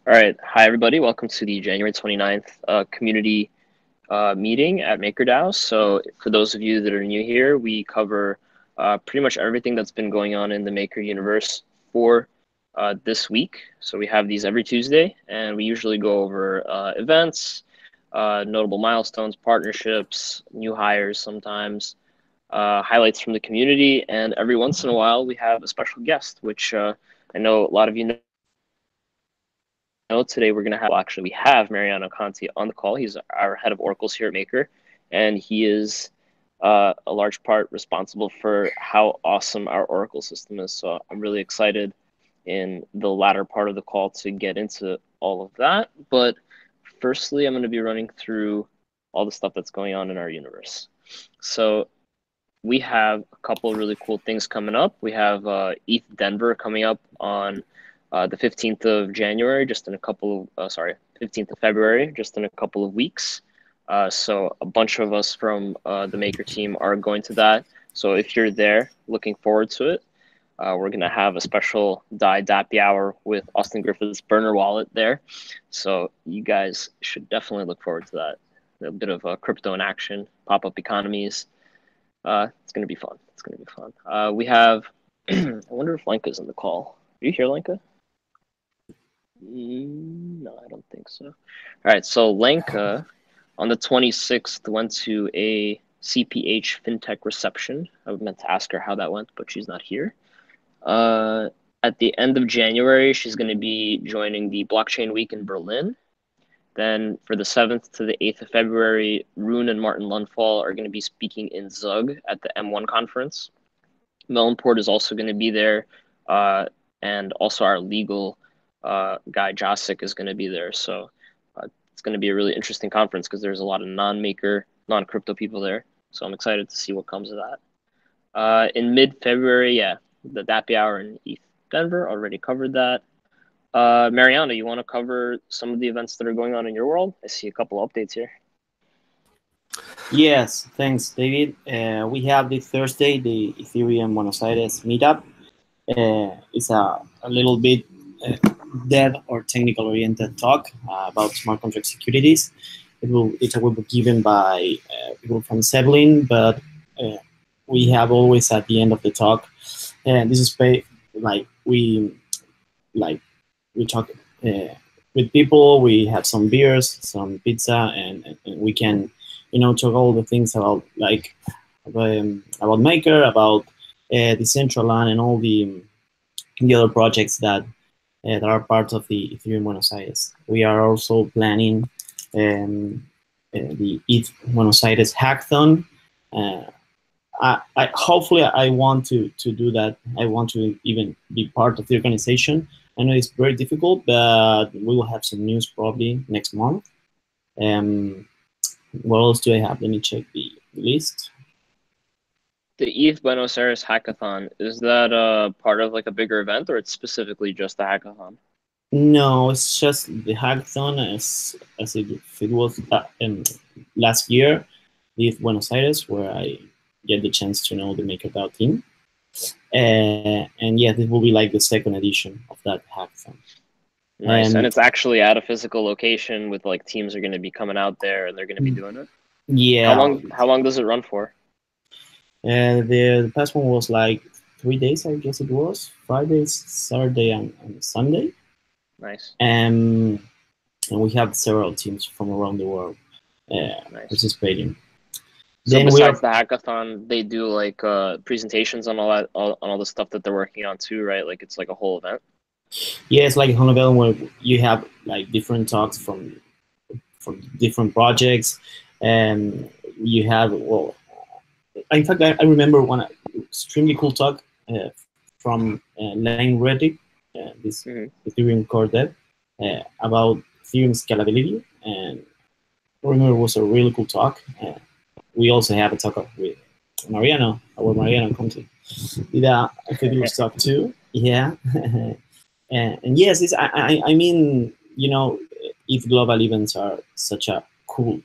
All right. Hi, everybody. Welcome to the January 29th community meeting at MakerDAO. So for those of you that are new here, we cover pretty much everything that's been going on in the Maker universe for this week. So we have these every Tuesday, and we usually go over events, notable milestones, partnerships, new hires sometimes, highlights from the community, and every once in a while we have a special guest, which I know a lot of you know. Today we're going to have, well, actually, we have Mariano Conti on the call. He's our head of Oracles here at Maker, and he is a large part responsible for how awesome our Oracle system is. So I'm really excited in the latter part of the call to get into all of that. But firstly, I'm going to be running through all the stuff that's going on in our universe. So we have a couple of really cool things coming up. We have ETH Denver coming up on the 15th of January, just in a couple of, 15th of February, just in a couple of weeks. So a bunch of us from the Maker team are going to that. So if you're there, looking forward to it. We're going to have a special Dai Dappy Hour with Austin Griffith's burner wallet there. So you guys should definitely look forward to that. A bit of crypto in action, pop-up economies. It's going to be fun. It's going to be fun. We have, I wonder if Lenka's in the call. Are you here, Lenka? No, I don't think so. All right, so Lenka on the 26th went to a CPH FinTech reception. I meant to ask her how that went, but she's not here. At the end of January, she's going to be joining the Blockchain Week in Berlin. Then for the 7th to the 8th of February, Rune and Martin Lundfall are going to be speaking in Zug at the M1 conference. Melonport is also going to be there, and also our legal guy Jasic is going to be there. So it's going to be a really interesting conference because there's a lot of non-maker, non-crypto people there. So I'm excited to see what comes of that. In mid-February, yeah, the Dappy Hour in ETH Denver, already covered that. Mariano, you want to cover some of the events that are going on in your world? I see a couple updates here. Yes, thanks, David. We have this Thursday the Ethereum Buenos Aires meetup. It's a little bit dev or technical oriented talk about smart contract securities. It will be given by people from Zeppelin, but we have always at the end of the talk, and this is we talk with people. We have some beers, some pizza, and we can talk all the things about Maker, about Decentralized, and all the other projects that are part of the Ethereum Buenos Aires. We are also planning the ETH Buenos Aires hackathon. Hopefully I want to do that. I want to even be part of the organization. I know it's very difficult, but we will have some news probably next month. What else do I have? Let me check the list. The ETH Buenos Aires hackathon, is that part of like a bigger event, or it's specifically just the hackathon? No, it's just the hackathon as if it was last year, the ETH Buenos Aires, where I get the chance to know the MakerDAO team. And yeah, this will be like the second edition of that hackathon. Nice, and it's actually at a physical location with like teams are going to be coming out there and they're going to be doing it. Yeah. How long does it run for? The past one was like 3 days, I guess it was. Friday, Saturday, and Sunday. Nice. And we have several teams from around the world participating. So then besides the hackathon, they do like presentations on all the stuff that they're working on too, right? Like it's like a whole event. Yeah, it's like a whole event where you have like different talks from different projects, and you have in fact, I remember one extremely cool talk from Lane Reddick, this Ethereum core dev, about Ethereum scalability, and I remember it was a really cool talk. We also have a talk with Mariano, Conti. Did a fabulous talk too. Yeah, and yes, I mean, ETH global events are such a cool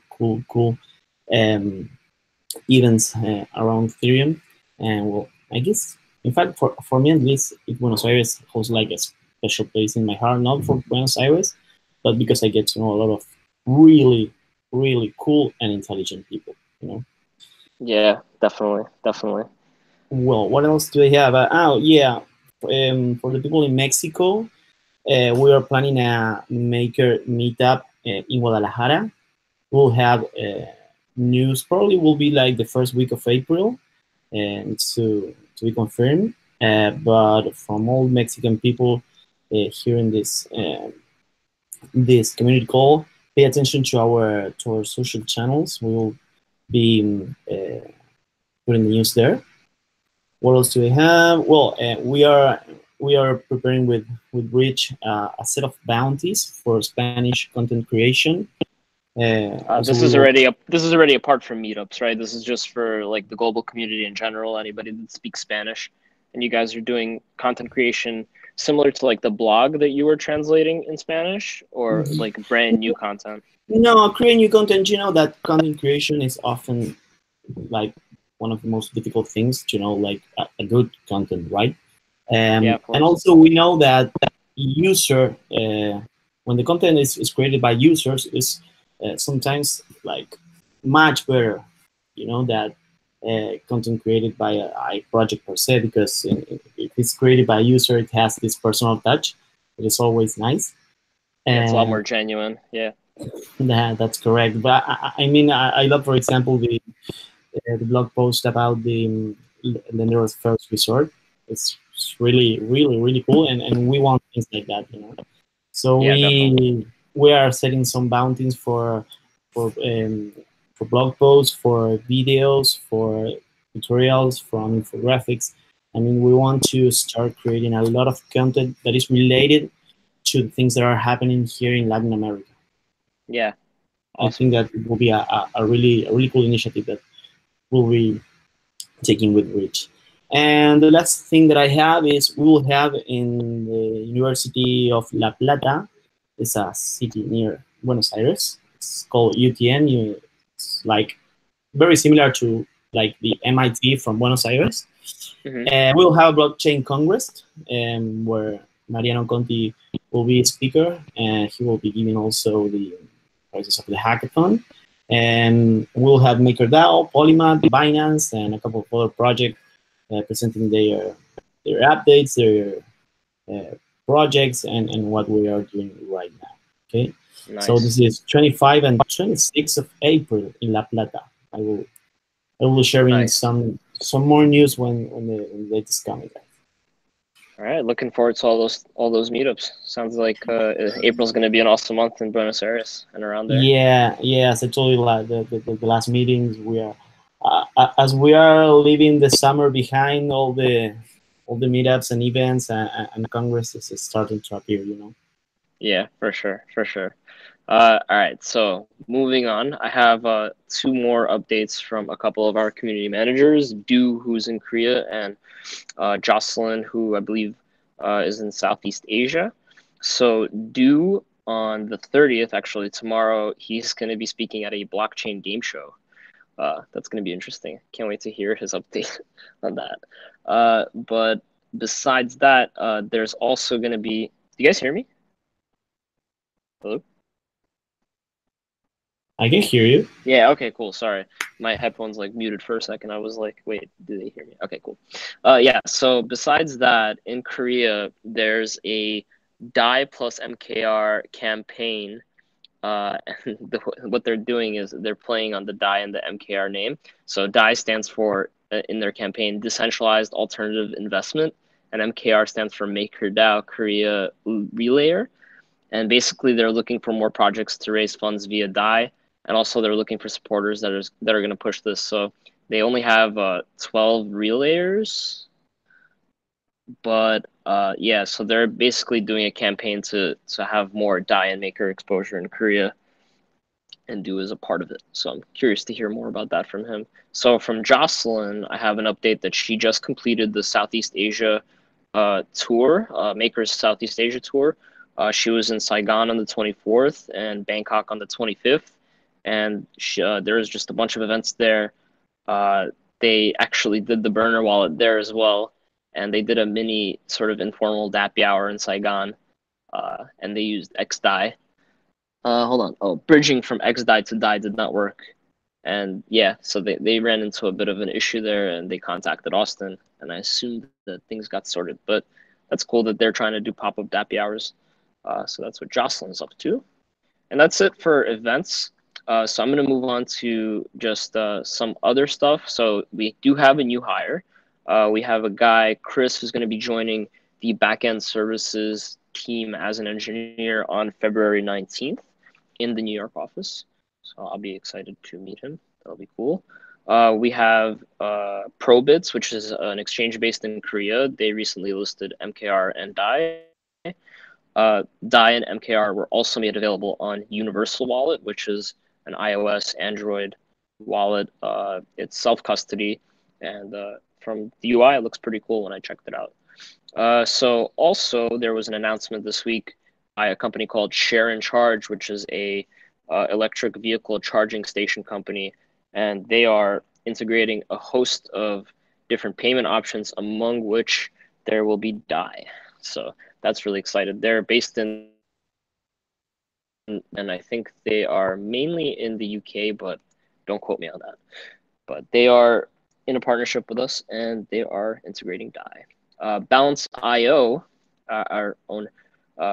events around Ethereum, and well, I guess in fact for me at least, ETH Buenos Aires holds like a special place in my heart, not for Buenos Aires, but because I get to know a lot of really, really cool and intelligent people, you know. Yeah, definitely, definitely. Well, what else do I have? Oh, yeah. For the people in Mexico, we are planning a maker meetup in Guadalajara. We'll have news, probably will be like the first week of April, and to be confirmed. But from all Mexican people here in this community call, pay attention to our social channels. We will be putting the news there. What else do we have? Well, we are preparing with Rich a set of bounties for Spanish content creation. So This we is will. already apart from meetups, right? This is just for like the global community in general, anybody that speaks Spanish. And you guys are doing content creation similar to like the blog that you were translating in Spanish, or like brand new content. No, creating new content. You know that content creation is often like one of the most difficult things. You know, like a good content, right? Yeah, of And course. also we know that user when the content is created by users is sometimes like much better, you know, that content created by a project per se, because if it's created by a user, it has this personal touch. It is always nice. Yeah, it's a lot And more genuine. Yeah. that's correct. But I mean, I love, for example, the blog post about the lender's first resort. It's really, really, really cool, and we want things like that, you know. So Yeah, definitely. we are setting some bounties for um, for blog posts, for videos, for tutorials, from infographics. I mean, we want to start creating a lot of content that is related to the things that are happening here in Latin America. Yeah. I Awesome. think that it will be a really cool initiative that will be taking with Rich. And the last thing that I have is we will have in the University of La Plata, it's a city near Buenos Aires. It's called UTN. It's like very similar to like the MIT from Buenos Aires. Hmm. We'll have a blockchain congress where Mariano Conti will be a speaker, and he will be giving also the prizes of the hackathon. And we'll have MakerDAO, Polymath, Binance, and a couple of other projects presenting their updates, their uh, projects, and what we are doing right now. Okay, so this Nice. is 25 and 26 of April in La Plata. I will be sharing Nice. some more news when the date is coming. All right. Looking forward to all those meetups. Sounds like April's going to be an awesome month in Buenos Aires and around there. Yeah, yeah. As I told you, like the last meetings, we are as we are leaving the summer behind, all the meetups and events and congresses is starting to appear. You know. Yeah, for sure, for sure. All right, so moving on, I have two more updates from a couple of our community managers, Du, who's in Korea, and Jocelyn, who I believe is in Southeast Asia. So Du, on the 30th, actually tomorrow, he's going to be speaking at a blockchain game show. That's going to be interesting. Can't wait to hear his update on that. But besides that, there's also going to be. Do you guys hear me? Hello? I can hear you. Yeah, okay, cool. Sorry. My headphones like muted for a second. I was like, wait, do they hear me? Okay, cool. Yeah, so besides that, in Korea, there's a Dai plus MKR campaign. And what they're doing is they're playing on the Dai and the MKR name. So Dai stands for, in their campaign, Decentralized Alternative Investment, and MKR stands for MakerDAO Korea Relayer. And basically, they're looking for more projects to raise funds via Dai, and also they're looking for supporters that are going to push this. So they only have 12 relayers, but yeah, so they're basically doing a campaign to have more Dai and Maker exposure in Korea, and Du is a part of it. So I'm curious to hear more about that from him. So from Jocelyn, I have an update that she just completed the Southeast Asia tour, Maker's Southeast Asia tour. She was in Saigon on the 24th and Bangkok on the 25th. And there was just a bunch of events there. They actually did the burner wallet there as well. and they did a mini sort of informal dappy hour in Saigon, and they used XDAI. Hold on. Oh, bridging from XDAI to Dai did not work. And yeah, so they ran into a bit of an issue there, and they contacted Austin, and I assumed that things got sorted. But that's cool that they're trying to do pop-up dappy hours. So that's what Jocelyn's up to. And that's it for events. So I'm going to move on to just some other stuff. So we do have a new hire. We have a guy, Chris, who's going to be joining the backend services team as an engineer on February 19th in the New York office. So I'll be excited to meet him. That'll be cool. We have Probits, which is an exchange based in Korea. They recently listed MKR and Dai. Dai and MKR were also made available on Universal Wallet, which is an iOS, Android wallet. It's self-custody, and from the UI, it looks pretty cool when I checked it out. So also, there was an announcement this week by a company called Share and Charge, which is a electric vehicle charging station company, and they are integrating a host of different payment options, among which there will be Dai. So that's really excited. They're based in, and I think they are mainly in the UK, but don't quote me on that. But they are in a partnership with us, and they are integrating Dai. Balance.io, our own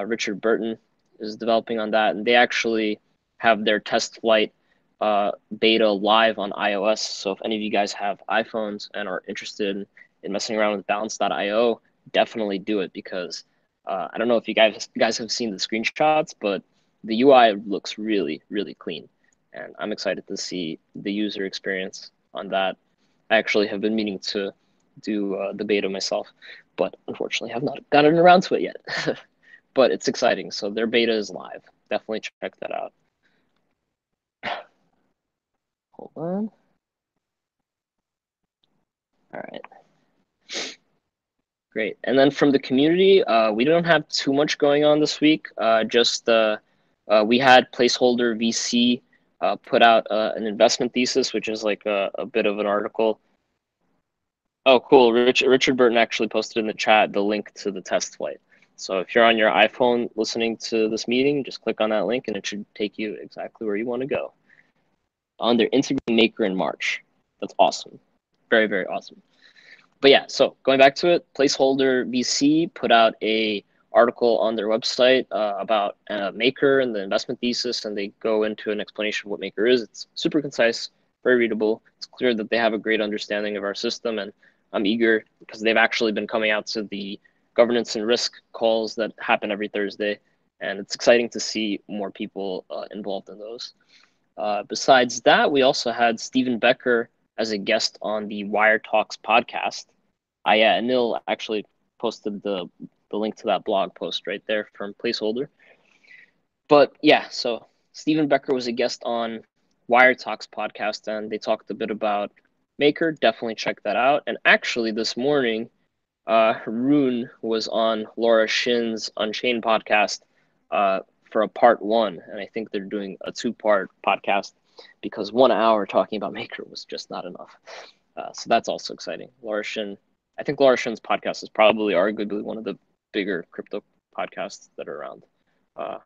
Richard Burton, is developing on that, and they actually have their test flight beta live on iOS. So if any of you guys have iPhones and are interested in messing around with Balance.io, definitely do it, because I don't know if you guys have seen the screenshots, but the UI looks really, really clean. And I'm excited to see the user experience on that. I actually have been meaning to do the beta myself, but unfortunately have not gotten around to it yet. But it's exciting. So their beta is live. Definitely check that out. Hold on. All right. Great. And then from the community, we don't have too much going on this week. Just we had Placeholder VC put out an investment thesis, which is like a bit of an article. Oh, cool. Richard Burton actually posted in the chat the link to the test flight. So if you're on your iPhone listening to this meeting, just click on that link and it should take you exactly where you want to go. On their Instagram Maker in March. That's awesome. Very, very awesome. But yeah, so going back to it, Placeholder VC put out a article on their website about Maker and the investment thesis, and they go into an explanation of what Maker is. It's super concise, very readable. It's clear that they have a great understanding of our system, and I'm eager because they've actually been coming out to the governance and risk calls that happen every Thursday, and it's exciting to see more people involved in those. Besides that, we also had Stephen Becker as a guest on the Wire Talks podcast. Yeah, Anil actually posted the link to that blog post right there from Placeholder. But yeah, so Stephen Becker was a guest on Wire Talks podcast, and they talked a bit about Maker. Definitely check that out. And actually, this morning, Haroon was on Laura Shin's Unchained podcast for a part 1, and I think they're doing a 2-part podcast because 1 hour talking about Maker was just not enough. So that's also exciting. Laura Shin, I think Laura Shin's podcast is probably arguably one of the bigger crypto podcasts that are around. But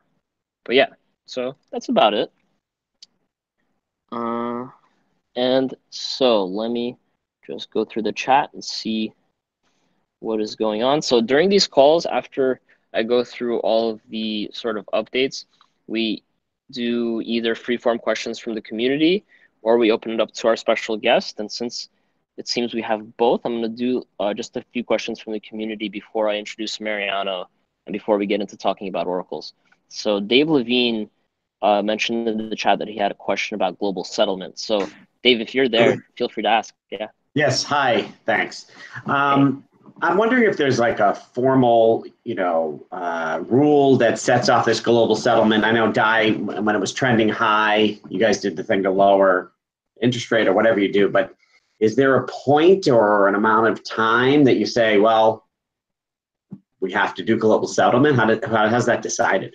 yeah, so that's about it. And so let me just go through the chat and see what is going on. So during these calls, after I go through all of the sort of updates, we do either free-form questions from the community or we open it up to our special guest. And since it seems we have both, I'm going to do just a few questions from the community before I introduce Mariano and before we get into talking about oracles. So Dave Levine mentioned in the chat that he had a question about global settlement. So Dave, if you're there, feel free to ask. Yeah. Yes. Hi. Thanks. I'm wondering if there's like a formal, rule that sets off this global settlement. I know Dai, when it was trending high, you guys did the thing to lower interest rate or whatever you do, but is there a point or an amount of time that you say, well, we have to do global settlement? How's that decided?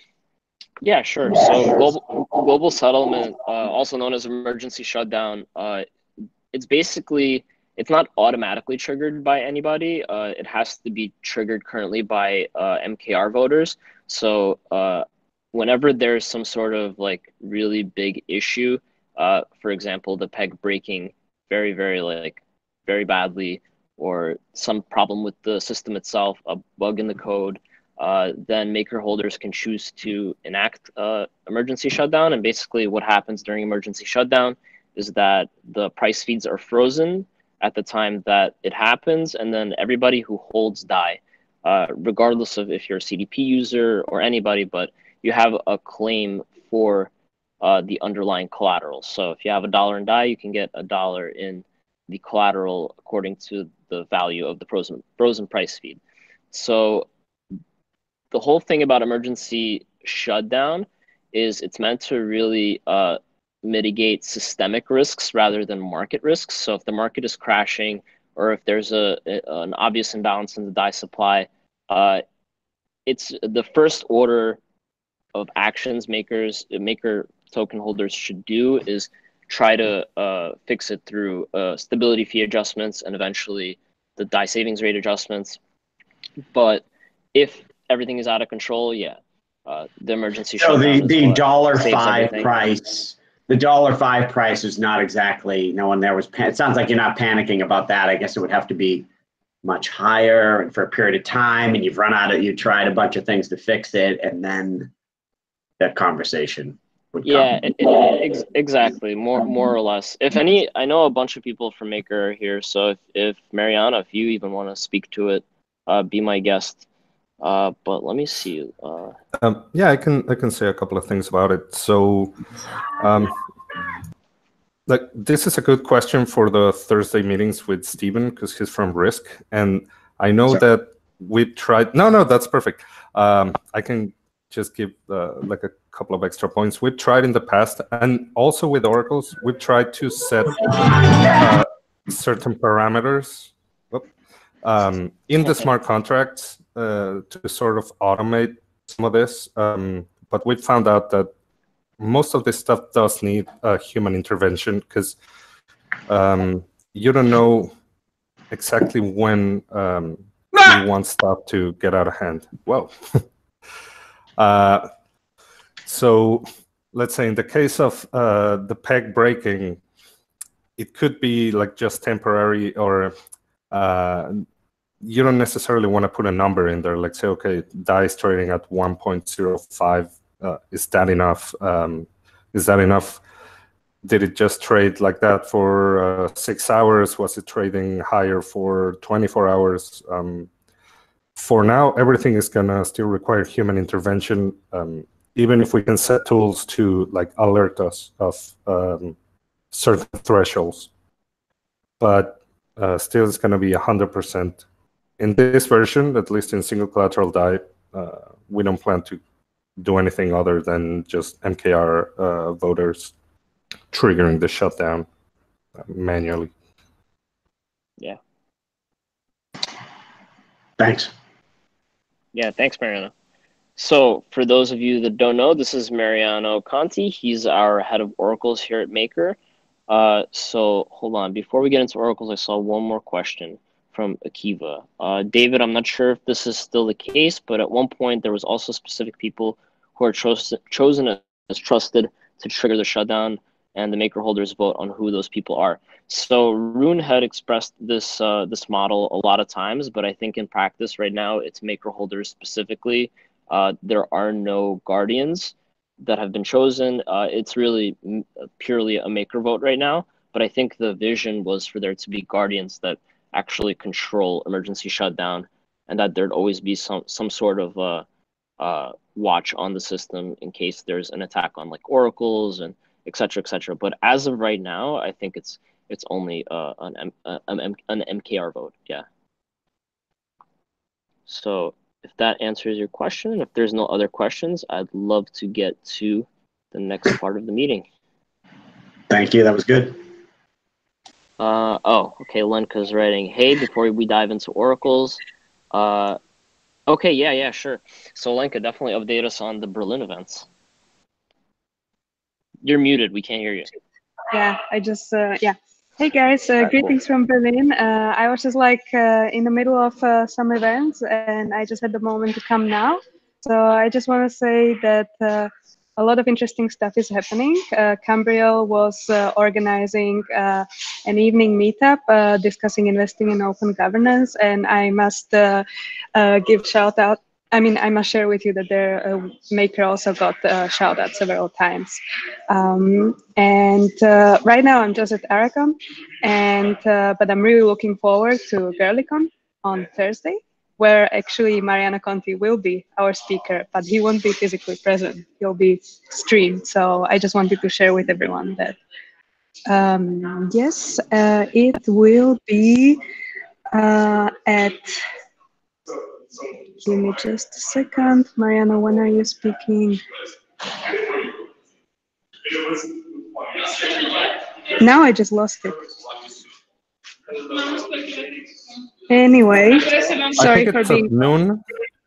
Yeah, sure. So global settlement, also known as emergency shutdown, it's basically it's not automatically triggered by anybody. It has to be triggered currently by MKR voters. So whenever there's some sort of like really big issue, for example, the peg breaking very badly, or some problem with the system itself, a bug in the code, then maker holders can choose to enact emergency shutdown. And basically what happens during emergency shutdown is that the price feeds are frozen at the time that it happens, and then everybody who holds Dai, regardless of if you're a CDP user or anybody, but you have a claim for the underlying collateral. So if you have $1 in Dai, you can get $1 in the collateral according to the value of the frozen price feed. So the whole thing about emergency shutdown is it's meant to really mitigate systemic risks rather than market risks. So if the market is crashing, or if there's an obvious imbalance in the Dai supply, it's the first order of actions maker token holders should do is try to fix it through stability fee adjustments and eventually the Dai savings rate adjustments. But if everything is out of control, the emergency shutdown. So the $1.05 price, the $1.05 price is not exactly, no one there was, it sounds like you're not panicking about that. I guess it would have to be much higher and for a period of time, and you've run out of, you tried a bunch of things to fix it, and then that conversation would come. Exactly, more or less. If any, I know a bunch of people from Maker are here, so if Mariana, if you even want to speak to it, be my guest. But let me see. Yeah, I can say a couple of things about it. So, like, this is a good question for the Thursday meetings with Steven, because he's from Risk, and I know that we tried. No, that's perfect. I can just give like a couple of extra points. We've tried in the past, and also with oracles, we've tried to set certain parameters in the smart contracts to sort of automate some of this. But we found out that most of this stuff does need human intervention, because you don't know exactly when you want stuff to get out of hand. Whoa. So let's say in the case of the peg breaking, it could be like just temporary, or you don't necessarily want to put a number in there, like say, okay, Dai is trading at 1.05. Is that enough? Is that enough? Did it just trade like that for 6 hours? Was it trading higher for 24 hours? For now, everything is gonna still require human intervention, even if we can set tools to like alert us of certain thresholds. But still, it's gonna be 100%. In this version, at least in single collateral Dai, we don't plan to do anything other than just MKR voters triggering the shutdown manually. Yeah. Thanks. Yeah, thanks, Mariano. So for those of you that don't know, this is Mariano Conti. He's our head of oracles here at Maker. So hold on, before we get into oracles, I saw one more question from Akiva. David, I'm not sure if this is still the case, but at one point there was also specific people who are chosen as trusted to trigger the shutdown, and the Maker holders vote on who those people are. So Rune had expressed this this model a lot of times, but I think in practice right now, it's Maker holders specifically. There are no guardians that have been chosen. It's really purely a Maker vote right now, but I think the vision was for there to be guardians that actually control emergency shutdown, and that there'd always be some sort of watch on the system in case there's an attack on like oracles and et cetera, et cetera. But as of right now, I think it's only an MKR vote. Yeah. So if that answers your question, if there's no other questions, I'd love to get to the next part of the meeting. Thank you. That was good. Oh, okay. Lenka's writing, hey, before we dive into oracles. Okay, yeah, sure. So Lenka, definitely update us on the Berlin events. You're muted. We can't hear you. Yeah, I just, yeah. Hey guys, greetings from Berlin. I was just like in the middle of some events and I just had the moment to come now. So I just want to say that a lot of interesting stuff is happening. Cambriel was organizing an evening meetup discussing investing in open governance, and I must give shout out. I mean, I must share with you that their maker also got shout out several times. And right now I'm just at Aracon, and but I'm really looking forward to Girlycon on Thursday, where actually Mariano Conti will be our speaker, but he won't be physically present. He'll be streamed. So I just wanted to share with everyone that yes, it will be at. Give me just a second. Mariano, when are you speaking? Now I just lost it. Anyway, sorry for being. At noon.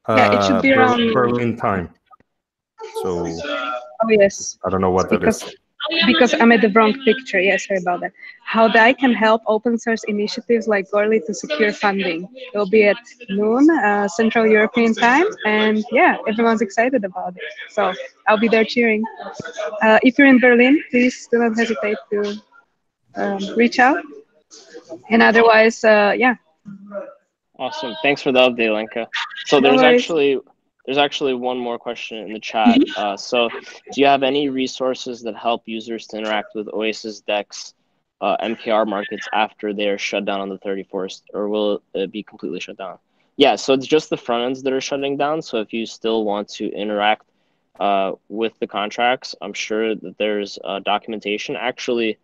Yeah, it should be around Berlin time. So. Oh yes. I don't know what that is. Because I'm at the wrong picture. Yeah, sorry about that. How Dai can help open source initiatives like Gorley to secure funding. It'll be at noon, Central European time, and yeah, everyone's excited about it. So I'll be there cheering. If you're in Berlin, please do not hesitate to reach out. And otherwise, yeah. Awesome. Thanks for the update, Lenka. So there's actually one more question in the chat. So do you have any resources that help users to interact with Oasis DEX MKR markets after they are shut down on the 31st, or will it be completely shut down? Yeah, so it's just the front ends that are shutting down. So if you still want to interact with the contracts, I'm sure that there's documentation. Actually,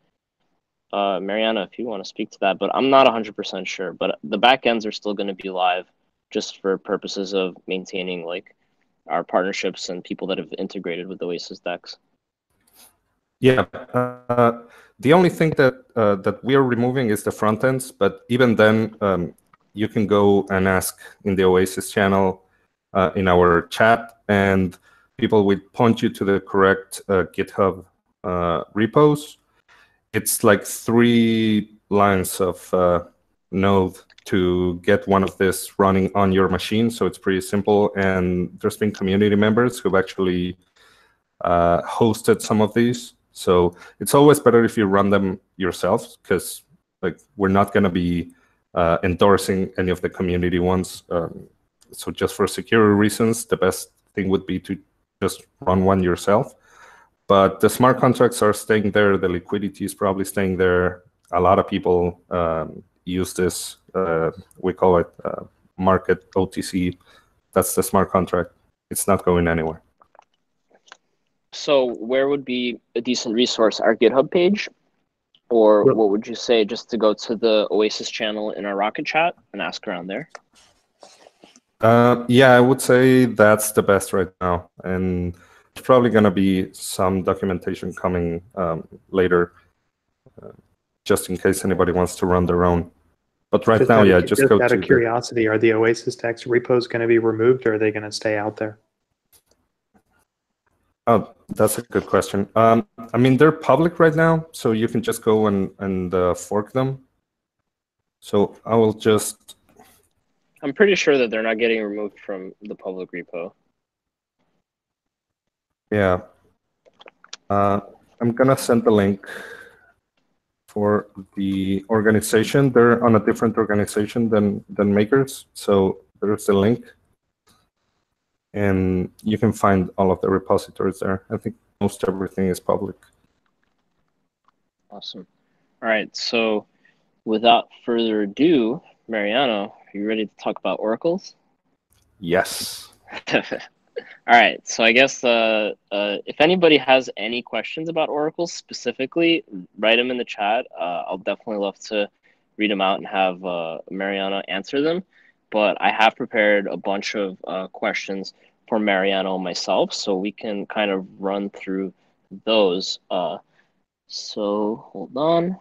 Mariana, if you want to speak to that, but I'm not 100% sure. But the backends are still going to be live, just for purposes of maintaining like our partnerships and people that have integrated with Oasis DEX. Yeah, the only thing that we are removing is the front ends. But even then, you can go and ask in the Oasis channel in our chat, and people will point you to the correct GitHub repos. It's like 3 lines of node to get one of this running on your machine. So it's pretty simple. And there's been community members who've actually hosted some of these. So it's always better if you run them yourself, because like we're not going to be endorsing any of the community ones. So just for security reasons, the best thing would be to just run one yourself. But the smart contracts are staying there. The liquidity is probably staying there. A lot of people use this. We call it market OTC. That's the smart contract. It's not going anywhere. So where would be a decent resource? Our GitHub page? Or what would you say, just to go to the Oasis channel in our Rocket chat and ask around there? Yeah, I would say that's the best right now. And there's probably going to be some documentation coming later, just in case anybody wants to run their own. But right now, yeah, just go to... Out of curiosity, are the Oasis DEX repos going to be removed, or are they going to stay out there? Oh, that's a good question. I mean, they're public right now, so you can just go and fork them. So I will just... I'm pretty sure that they're not getting removed from the public repo. Yeah. I'm going to send the link for the organization. They're on a different organization than Makers. So there's the link. And you can find all of the repositories there. I think most everything is public. Awesome. All right. So without further ado, Mariano, are you ready to talk about oracles? Yes. All right. So I guess if anybody has any questions about oracles specifically, write them in the chat. I'll definitely love to read them out and have Mariano answer them. But I have prepared a bunch of questions for Mariano and myself, so we can kind of run through those. So hold on.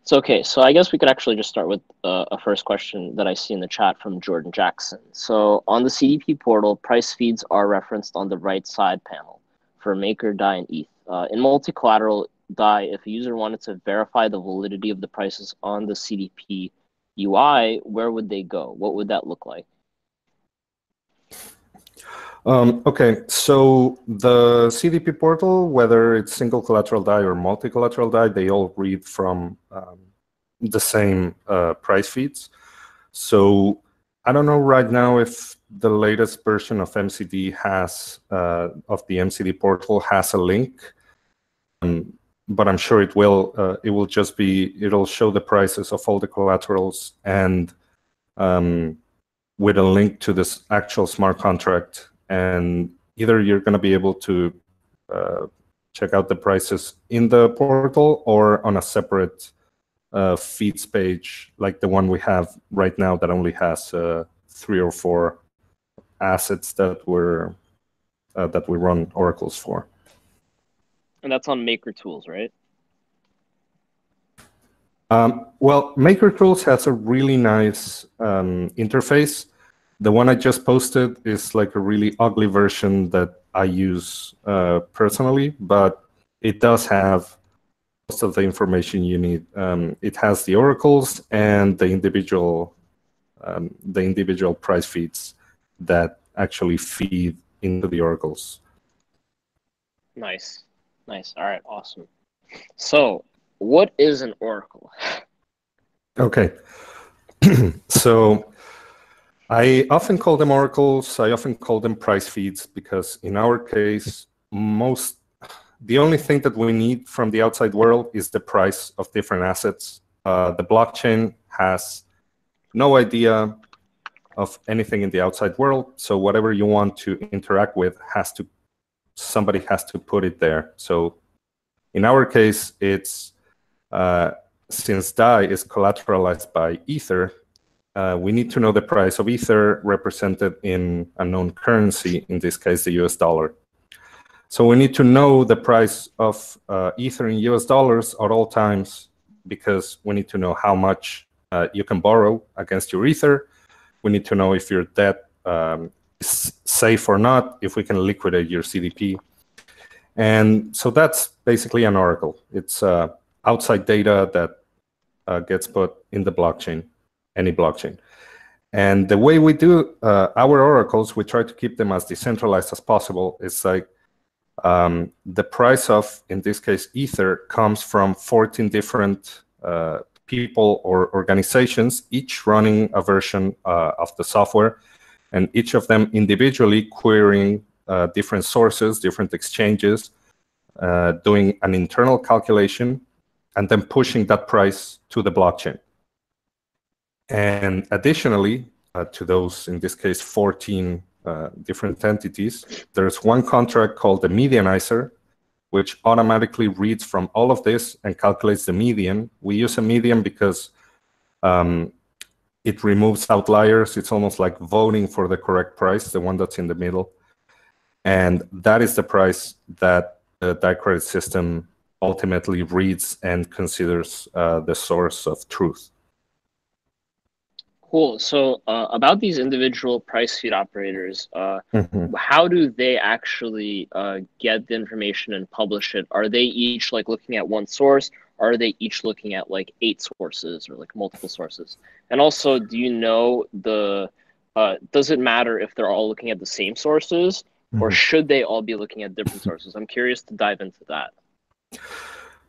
So, okay, so I guess we could actually just start with a first question that I see in the chat from Jordan Jackson. So on the CDP portal, price feeds are referenced on the right side panel for Maker, Dai, and ETH. In multi-collateral, Dai, if a user wanted to verify the validity of the prices on the CDP UI, where would they go? What would that look like? Okay, so the CDP portal, whether it's single collateral Dai or multi-collateral Dai, they all read from the same price feeds. So I don't know right now if the latest version of MCD has, of the MCD portal has a link, but I'm sure it will. It will just be, it'll show the prices of all the collaterals and with a link to this actual smart contract. And either you're going to be able to check out the prices in the portal or on a separate feeds page like the one we have right now that only has 3 or 4 assets that we run oracles for. And that's on Maker Tools, right? Well, Maker Tools has a really nice interface. The one I just posted is like a really ugly version that I use personally, but it does have most of the information you need. It has the oracles and the individual price feeds that actually feed into the oracles. Nice. Nice. All right. Awesome. So what is an oracle? Okay. So I often call them oracles. I often call them price feeds because in our case, the only thing that we need from the outside world is the price of different assets. The blockchain has no idea of anything in the outside world. So whatever you want to interact with somebody has to put it there. So in our case, it's since Dai is collateralized by Ether, we need to know the price of Ether represented in a known currency, in this case, the US dollar. So we need to know the price of Ether in US dollars at all times because we need to know how much you can borrow against your Ether. We need to know if your debt is safe or not, if we can liquidate your CDP. And so that's basically an oracle. It's outside data that gets put in the blockchain, any blockchain. And the way we do our oracles, we try to keep them as decentralized as possible. It's like the price of, in this case, Ether comes from 14 different people or organizations, each running a version of the software, and each of them individually querying different sources, different exchanges, doing an internal calculation, and then pushing that price to the blockchain. And additionally, to those, in this case, 14 different entities, there's one contract called the medianizer, which automatically reads from all of this and calculates the median. We use a median because it removes outliers. It's almost like voting for the correct price, the one that's in the middle. And that is the price that the Dai Credit System ultimately reads and considers the source of truth. Cool. So about these individual price feed operators, how do they actually get the information and publish it? Are they each like looking at one source? Or are they each looking at like 8 sources or like multiple sources? And also, do you know does it matter if they're all looking at the same sources or should they all be looking at different sources? I'm curious to dive into that.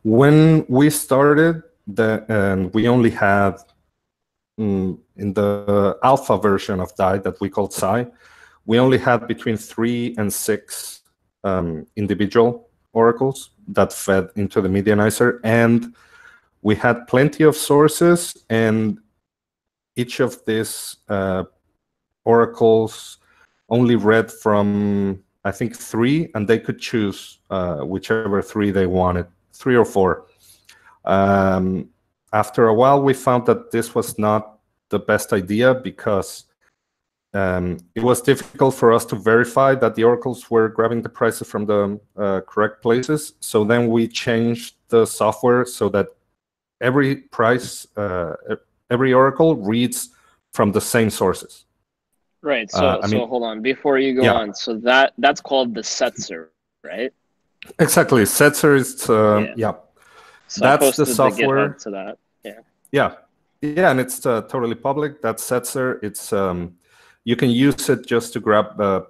When we started, we only had in the alpha version of Dai that we called Psi, we only had between 3 and 6 individual oracles that fed into the medianizer, and we had plenty of sources, and each of these oracles only read from, I think, 3, and they could choose whichever 3 they wanted, 3 or 4. After a while, we found that this was not the best idea because it was difficult for us to verify that the oracles were grabbing the prices from the correct places. So then we changed the software so that every price, every oracle reads from the same sources. Right. So hold on before you go on. So that's called the setzer, right? Exactly. Setzer is So that's I posted the software GitHub to that. Yeah, and it's totally public. That Setzer. It's you can use it just to grab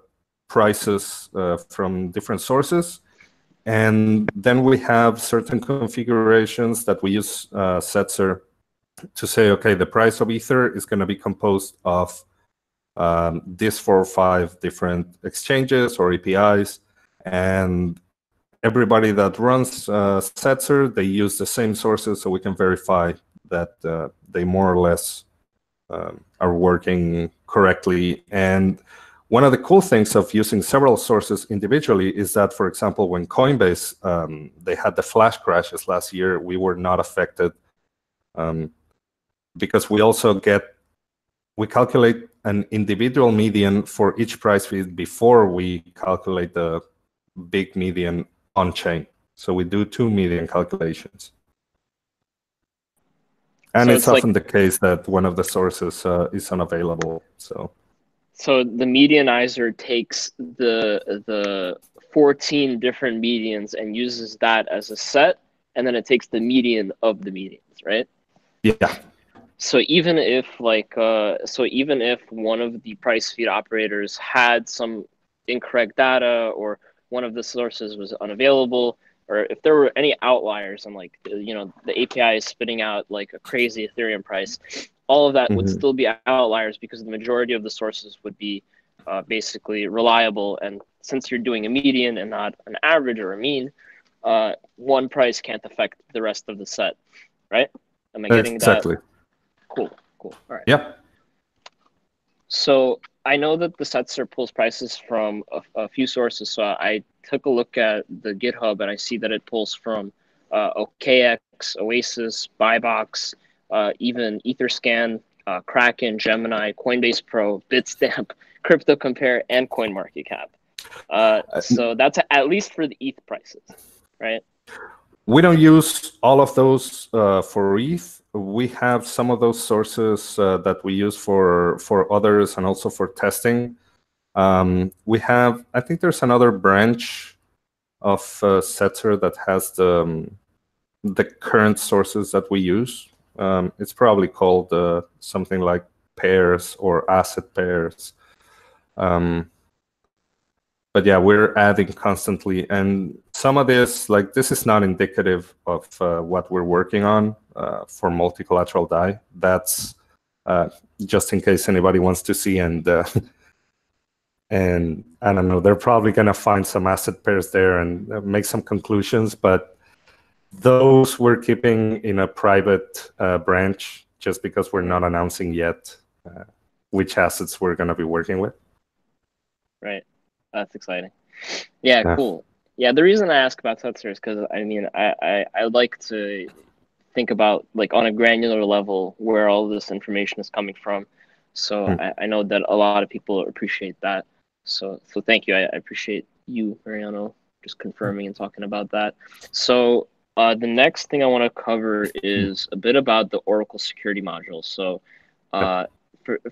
prices from different sources, and then we have certain configurations that we use Setzer to say, okay, the price of Ether is going to be composed of these 4 or 5 different exchanges or APIs, and everybody that runs Setzer, they use the same sources, so we can verify that they more or less are working correctly. And one of the cool things of using several sources individually is that, for example, when Coinbase, they had the flash crashes last year, we were not affected because we calculate an individual median for each price feed before we calculate the big median on chain. So we do 2 median calculations. And So it's often the case that one of the sources is unavailable. So the medianizer takes the 14 different medians and uses that as a set, and then it takes the median of the medians, right? Yeah. So even if even if one of the price feed operators had some incorrect data, or one of the sources was unavailable, or if there were any outliers and the API is spitting out like a crazy Ethereum price, all of that would still be outliers because the majority of the sources would be basically reliable. And since you're doing a median and not an average or a mean, one price can't affect the rest of the set, right? Am I getting exactly. that? Cool. All right. Yep. So I know that the Setzer pulls prices from a few sources. So I took a look at the GitHub and I see that it pulls from OKX, Oasis, Buybox, even Etherscan, Kraken, Gemini, Coinbase Pro, Bitstamp, CryptoCompare, and CoinMarketCap. So that's at least for the ETH prices, right? We don't use all of those for ETH. We have some of those sources that we use for others and also for testing. We have, I think there's another branch of Setzer that has the current sources that we use. It's probably called something like pairs or asset pairs. But yeah, we're adding constantly. And some of this, like this is not indicative of what we're working on for multi-collateral Dai. That's just in case anybody wants to see. And and I don't know, they're probably going to find some asset pairs there and make some conclusions. But those we're keeping in a private branch just because we're not announcing yet which assets we're going to be working with. Right. That's exciting. Yeah, cool. Yeah, the reason I ask about Setzer is because I like to think about like on a granular level where all this information is coming from. So I know that a lot of people appreciate that. So thank you. I appreciate you, Mariano, just confirming and talking about that. So the next thing I want to cover is a bit about the Oracle security module. So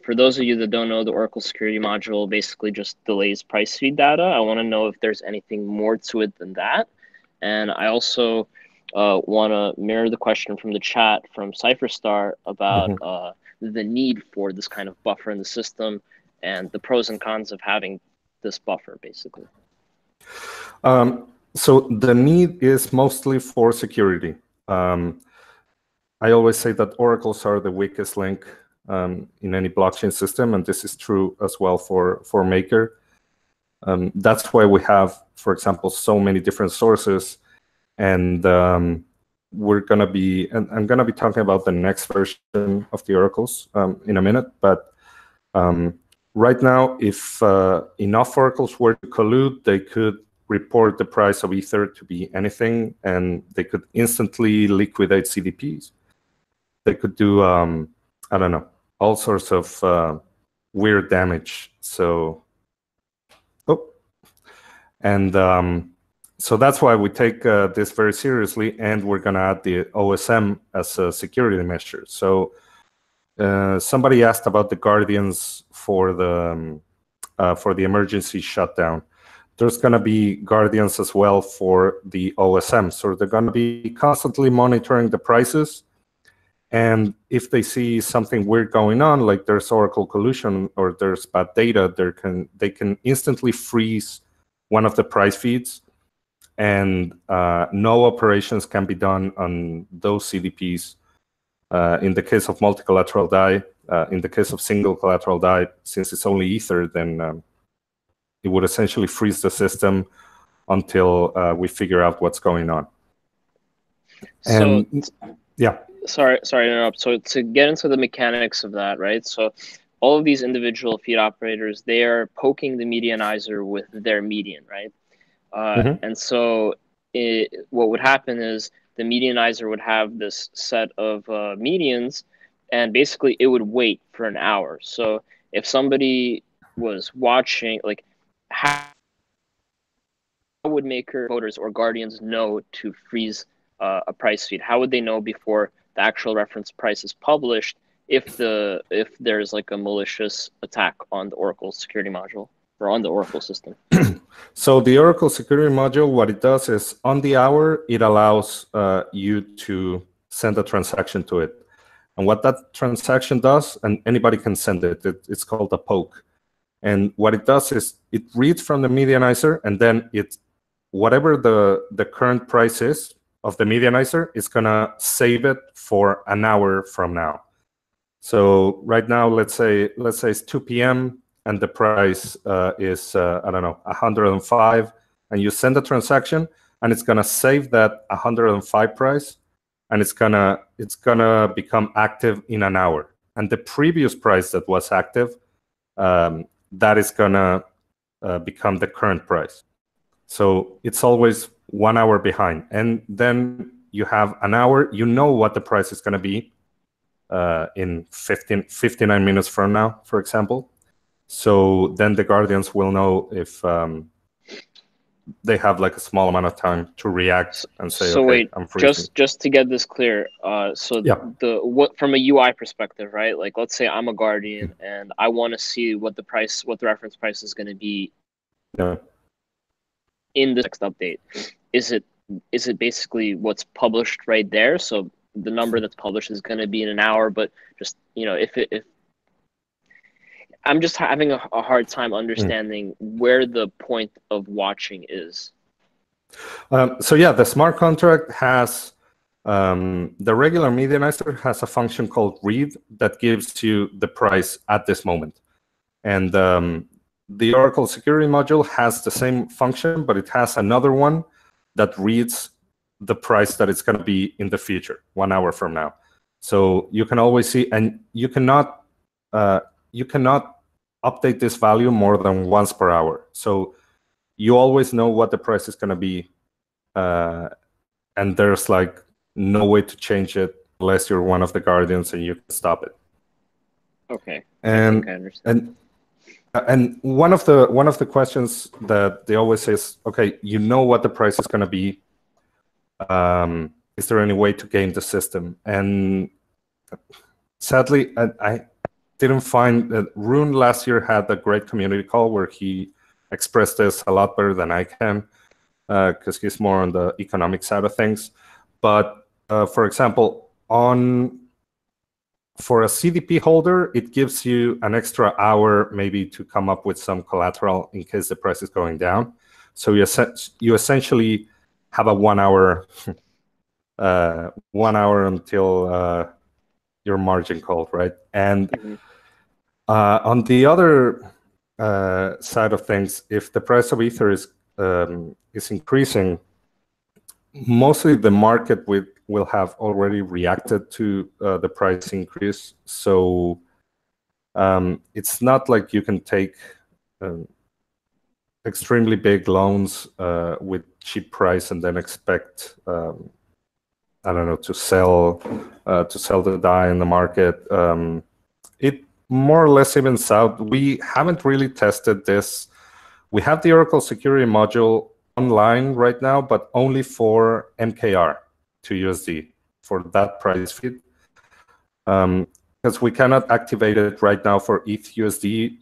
for those of you that don't know, the Oracle security module basically just delays price feed data. I want to know if there's anything more to it than that. And I also want to mirror the question from the chat from CypherStar about the need for this kind of buffer in the system and the pros and cons of having this buffer, basically. So the need is mostly for security. I always say that oracles are the weakest link in any blockchain system, and this is true as well for Maker. That's why we have, for example, so many different sources, and we're going to be, and I'm going to be talking about the next version of the oracles in a minute, but right now, if enough oracles were to collude, they could report the price of Ether to be anything, and they could instantly liquidate CDPs. They could do, I don't know, all sorts of weird damage. So, so that's why we take this very seriously, and we're going to add the OSM as a security measure. So somebody asked about the guardians for the emergency shutdown. there's going to be guardians as well for the OSM. So they're going to be constantly monitoring the prices. And if they see something weird going on, like there's Oracle collusion or there's bad data, they can instantly freeze one of the price feeds, and no operations can be done on those CDPs. In the case of multi-collateral DAI, in the case of single collateral DAI, since it's only Ether, then it would essentially freeze the system until we figure out what's going on. And so, yeah. Sorry to interrupt. So to get into the mechanics of that, right? So all of these individual feed operators, they are poking the medianizer with their median, right? And so what would happen is the medianizer would have this set of medians, and basically it would wait for an hour. So if somebody was watching, like, how would maker voters or guardians know to freeze a price feed? How would they know before the actual reference price is published if there's like a malicious attack on the Oracle security module or on the Oracle system? So the Oracle security module, what it does is on the hour, it allows you to send a transaction to it. And what that transaction does, and anybody can send it, it's called a poke. And what it does is it reads from the medianizer, and then whatever the current price is of the medianizer, it's gonna save it for an hour from now. So right now, let's say it's 2 p.m. and the price is I don't know, 105, and you send a transaction, and it's gonna save that 105 price, and it's gonna become active in an hour. And the previous price that was active, that is gonna become the current price. So it's always 1 hour behind, and then you have an hour. You know what the price is going to be in 59 minutes from now, for example. So then the guardians will know if they have like a small amount of time to react and say, so okay, wait, I'm freezing. just to get this clear, so yeah. From a UI perspective, right? Like, let's say I'm a guardian and I want to see what the reference price is going to be in the next update. Is it basically what's published right there? So the number that's published is going to be in an hour, but just, if I'm just having a hard time understanding where the point of watching is. So yeah, the smart contract has, the regular medianizer has a function called read that gives you the price at this moment. And the Oracle security module has the same function, but it has another one that reads the price that it's going to be in the future, 1 hour from now. So you can always see, and you cannot update this value more than once per hour. So you always know what the price is going to be, and there's like no way to change it unless you're one of the guardians and you can stop it. Okay. And I think I understand. And one of the questions that they always say is, okay, you know what the price is going to be. Is there any way to game the system? And sadly, I didn't find that. Rune last year had a great community call where he expressed this a lot better than I can, because he's more on the economic side of things. But for example, for a CDP holder, it gives you an extra hour maybe to come up with some collateral in case the price is going down. So you essentially have a 1 hour, 1 hour until your margin call, right? And on the other side of things, if the price of Ether is increasing, mostly the market will have already reacted to the price increase. So it's not like you can take extremely big loans with cheap price and then expect, I don't know, to sell the DAI in the market. It more or less evens out. We haven't really tested this. We have the Oracle security module online right now, but only for MKR to USD for that price feed. Because we cannot activate it right now for ETH USD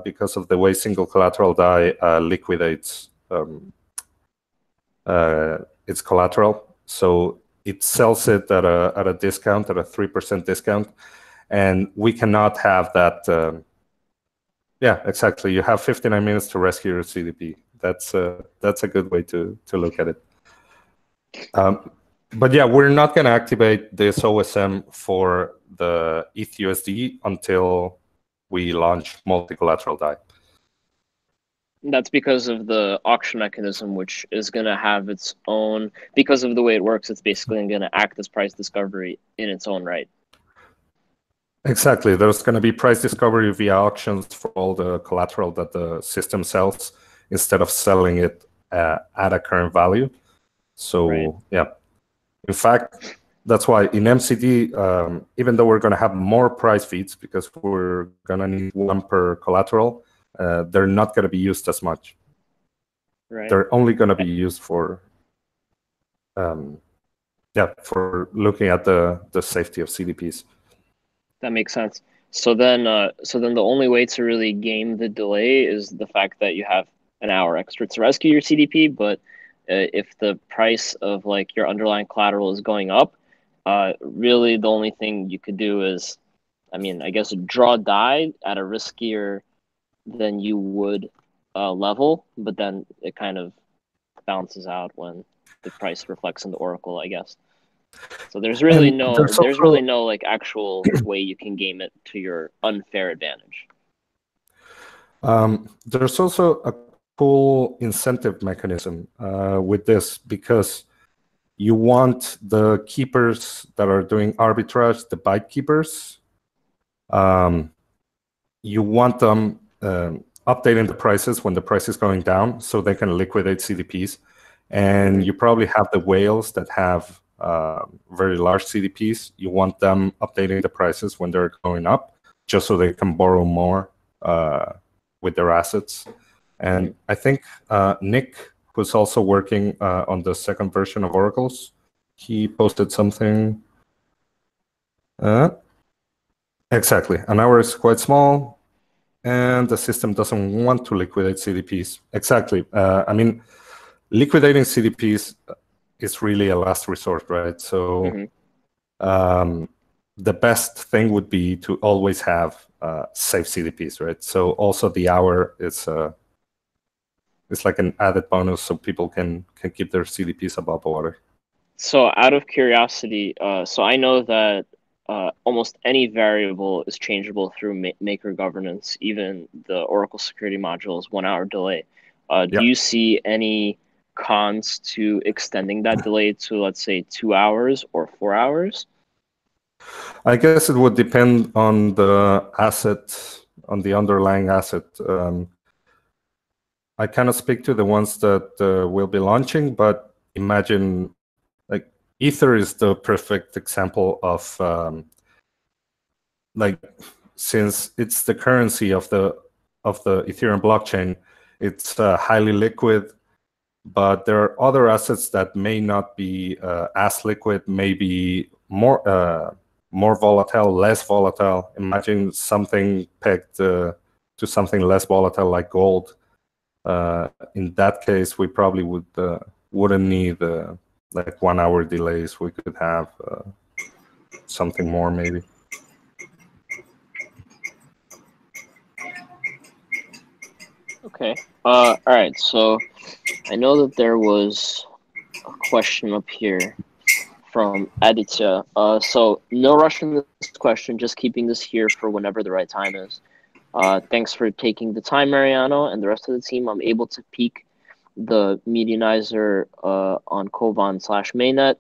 because of the way single collateral DAI liquidates its collateral. So it sells it at a discount, at a 3% discount, and we cannot have that. Yeah, exactly. You have 59 minutes to rescue your CDP. That's a good way to look at it. But yeah, we're not going to activate this OSM for the ETHUSD until we launch multi-collateral Dai. That's because of the auction mechanism, which is going to have its own, because of the way it works, it's basically going to act as price discovery in its own right. Exactly. There's going to be price discovery via auctions for all the collateral that the system sells instead of selling it at a current value. So, right. Yeah. In fact, that's why in MCD, even though we're going to have more price feeds because we're going to need one per collateral, they're not going to be used as much. Right. They're only going to be used for, for looking at the safety of CDPs. That makes sense. So then the only way to really game the delay is the fact that you have an hour extra to rescue your CDP. But if the price of like your underlying collateral is going up, really the only thing you could do is, I mean, I guess draw Dai at a riskier than you would level, but then it kind of balances out when the price reflects in the Oracle, I guess. So there's really really no like actual way you can game it to your unfair advantage. There's also a cool incentive mechanism with this, because you want the keepers that are doing arbitrage, the byte keepers, you want them updating the prices when the price is going down so they can liquidate CDPs. And you probably have the whales that have very large CDPs. You want them updating the prices when they're going up, just so they can borrow more with their assets. And I think Nick, who's also working on the second version of Oracles, he posted something. Exactly. An hour is quite small, and the system doesn't want to liquidate CDPs. Exactly. I mean, liquidating CDPs is really a last resort, right? So the best thing would be to always have safe CDPs, right? So also the hour is it's like an added bonus, so people can keep their CDPs above water. So out of curiosity, so I know that almost any variable is changeable through Maker governance. Even the Oracle security module is 1 hour delay. Do you see any cons to extending that delay to, let's say, 2 hours or 4 hours? I guess it would depend on the asset, on the underlying asset. I cannot speak to the ones that will be launching, but imagine, like, Ether is the perfect example of, like, since it's the currency of the Ethereum blockchain, it's highly liquid. But there are other assets that may not be as liquid, maybe more volatile, less volatile. Imagine something pegged to something less volatile like gold. In that case, we probably wouldn't need like 1 hour delays. We could have something more maybe. Okay. All right. So I know that there was a question up here from Aditya. So no rush in this question, just keeping this here for whenever the right time is. Thanks for taking the time, Mariano, and the rest of the team. I'm able to peek the medianizer on Kovan/mainnet,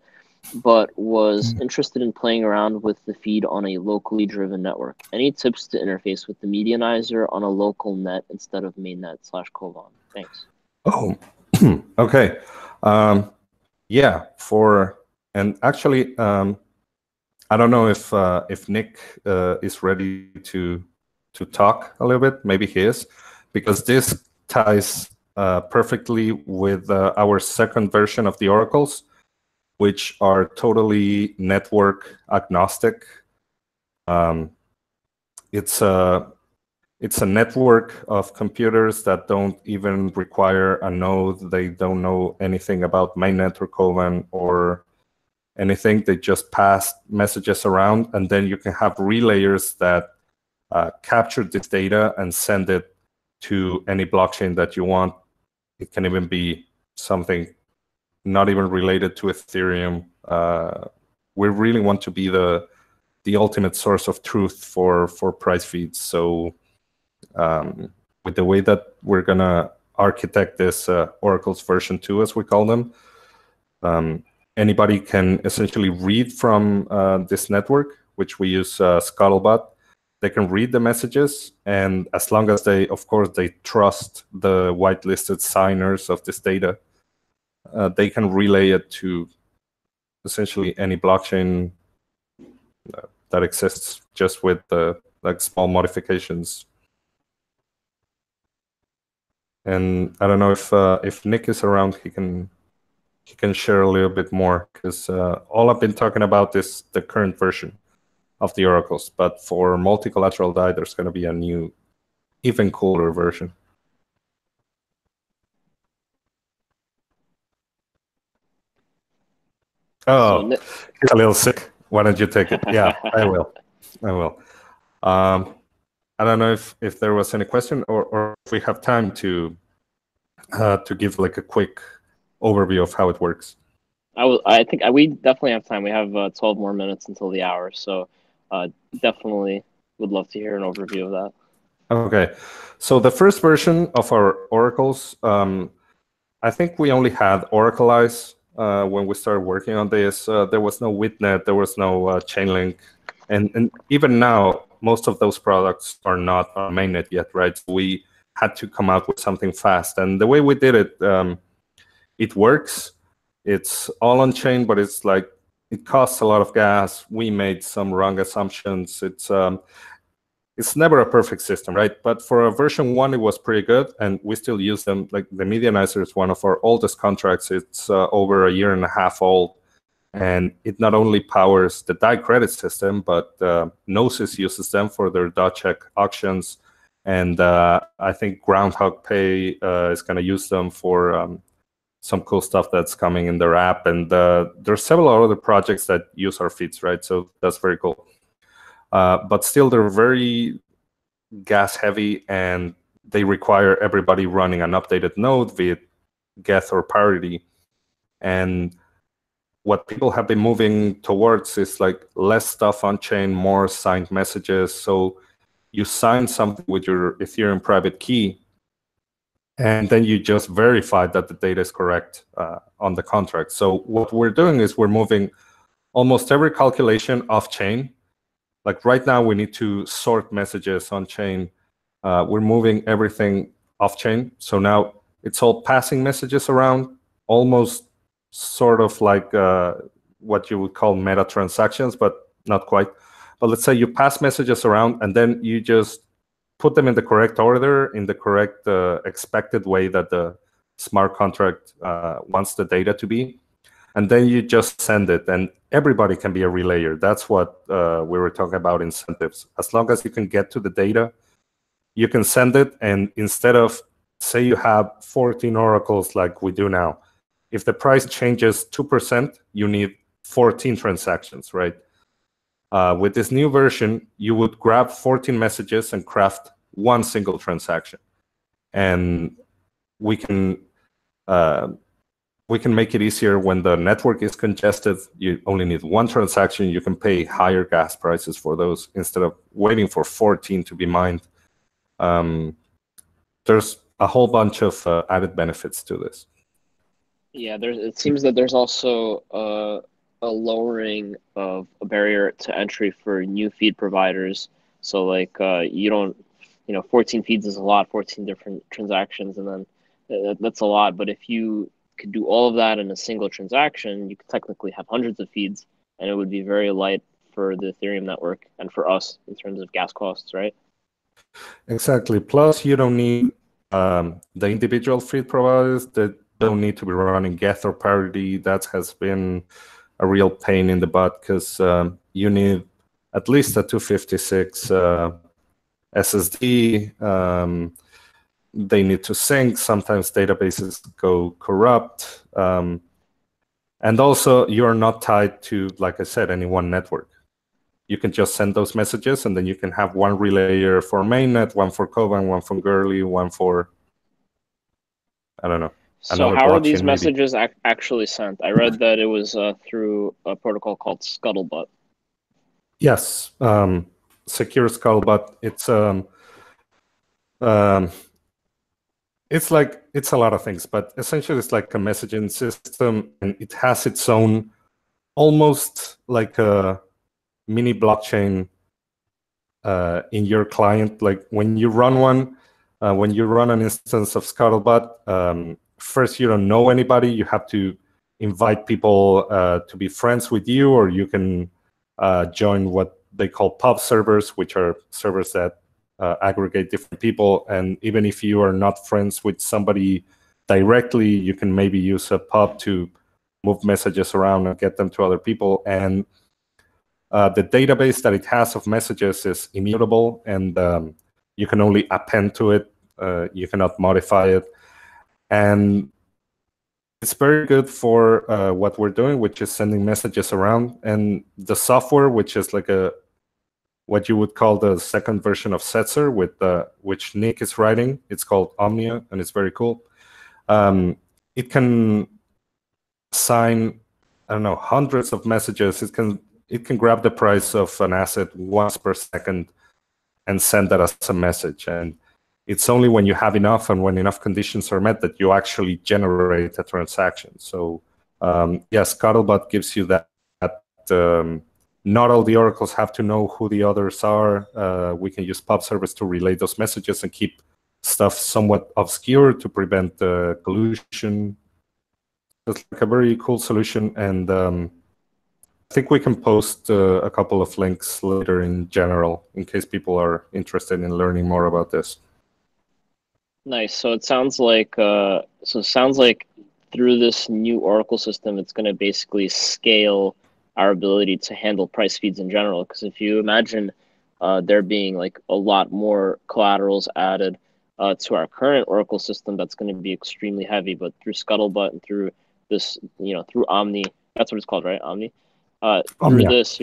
but was interested in playing around with the feed on a locally driven network. Any tips to interface with the medianizer on a local net instead of mainnet/Kovan? Thanks. Oh, okay. Yeah, and actually, I don't know if Nick is ready to talk a little bit. Maybe he is, because this ties perfectly with our second version of the oracles, which are totally network agnostic. It's it's a network of computers that don't even require a node. They don't know anything about mainnet or Kovan or anything. They just pass messages around, and then you can have relayers that capture this data and send it to any blockchain that you want. It can even be something not even related to Ethereum. We really want to be the ultimate source of truth for price feeds. So with the way that we're gonna architect this Oracle's version 2, as we call them, anybody can essentially read from this network, which we use Scuttlebutt. They can read the messages, and as long as they, of course, they trust the whitelisted signers of this data, they can relay it to essentially any blockchain that exists, just with like small modifications. And I don't know if Nick is around, he can share a little bit more, because all I've been talking about is the current version of the oracles, but for multi-collateral DAI, there's going to be a new, even cooler version. Oh, he's a little sick. Why don't you take it? Yeah, I will. I will. I don't know if there was any question, or if we have time to give like a quick overview of how it works. I think we definitely have time. We have 12 more minutes until the hour, so definitely would love to hear an overview of that. Okay, so the first version of our oracles, I think we only had Oracleize when we started working on this. There was no Witnet, there was no Chainlink, and even now, most of those products are not on mainnet yet, right? So we had to come out with something fast, and the way we did it, it works. It's all on chain, but it's like it costs a lot of gas. We made some wrong assumptions. It's never a perfect system, right? But for a version 1, it was pretty good, and we still use them. Like the Medianizer is one of our oldest contracts. It's over 1.5 years old, and it not only powers the Dai Credit System, but Gnosis uses them for their DAO-check auctions, and I think Groundhog Pay is going to use them for some cool stuff that's coming in their app, and there's several other projects that use our feeds, right? So that's very cool. But still, they're very gas heavy, and they require everybody running an updated node via Geth or Parity. And what people have been moving towards is like less stuff on chain, more signed messages. So you sign something with your Ethereum private key, and then you just verify that the data is correct on the contract. So what we're doing is we're moving almost every calculation off chain. Like right now, we need to sort messages on chain. We're moving everything off chain. So now it's all passing messages around, almost sort of like what you would call meta transactions, but not quite. But let's say you pass messages around, and then you just put them in the correct order, in the correct expected way that the smart contract wants the data to be. And then you just send it, and everybody can be a relayer. That's what we were talking about, incentives. As long as you can get to the data, you can send it, and instead of, say you have 14 oracles like we do now, if the price changes 2%, you need 14 transactions, right? With this new version, you would grab 14 messages and craft one single transaction. And we can make it easier when the network is congested. You only need one transaction. You can pay higher gas prices for those instead of waiting for 14 to be mined. There's a whole bunch of added benefits to this. Yeah, it seems that there's also a lowering of a barrier to entry for new feed providers. So like you don't, 14 feeds is a lot, 14 different transactions, and then that's a lot. But if you could do all of that in a single transaction, you could technically have hundreds of feeds, and it would be very light for the Ethereum network and for us in terms of gas costs, right? Exactly. Plus, you don't need the individual feed providers that don't need to be running Geth or Parity. That has been a real pain in the butt, because you need at least a 256 SSD. They need to sync. Sometimes databases go corrupt. And also, you're not tied to, like I said, any one network. You can just send those messages, and then you can have one relayer for mainnet, one for Koban, one for Gurley, one for, I don't know. So how are these messages actually sent? I read that it was through a protocol called Scuttlebutt. Yes, secure Scuttlebutt. It's a lot of things, but essentially it's like a messaging system, and it has its own, almost like a mini blockchain in your client. Like when you run one, when you run an instance of Scuttlebutt, first you don't know anybody. You have to invite people to be friends with you, or you can join what they call pub servers, which are servers that aggregate different people. And even if you are not friends with somebody directly, you can maybe use a pub to move messages around and get them to other people. And the database that it has of messages is immutable, and you can only append to it. You cannot modify it. And it's very good for what we're doing, which is sending messages around. And the software, which is like what you would call the second version of Setzer, with which Nick is writing. It's called Omnia, and it's very cool. It can sign, I don't know, hundreds of messages. It can grab the price of an asset once per second and send that as a message. And it's only when you have enough and when enough conditions are met that you actually generate a transaction. So yes, Scuttlebutt gives you that. Not all the oracles have to know who the others are. We can use pub servers to relay those messages and keep stuff somewhat obscure to prevent collusion. It's like a very cool solution, and I think we can post a couple of links later in general in case people are interested in learning more about this. Nice. So it sounds like through this new Oracle system, it's going to basically scale our ability to handle price feeds in general. Because if you imagine there being like a lot more collaterals added to our current Oracle system, that's going to be extremely heavy. But through Scuttlebutt and through this, through Omni, that's what it's called, right? Omni. Through this,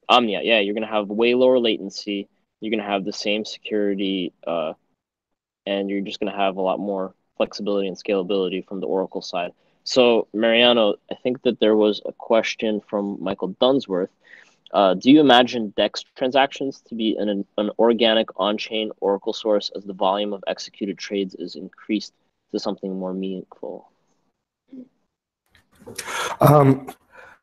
Omnia, yeah, you're going to have way lower latency. You're going to have the same security, and you're just going to have a lot more flexibility and scalability from the Oracle side. So, Mariano, I think that there was a question from Michael Dunsworth. Do you imagine DEX transactions to be an organic on-chain Oracle source as the volume of executed trades is increased to something more meaningful?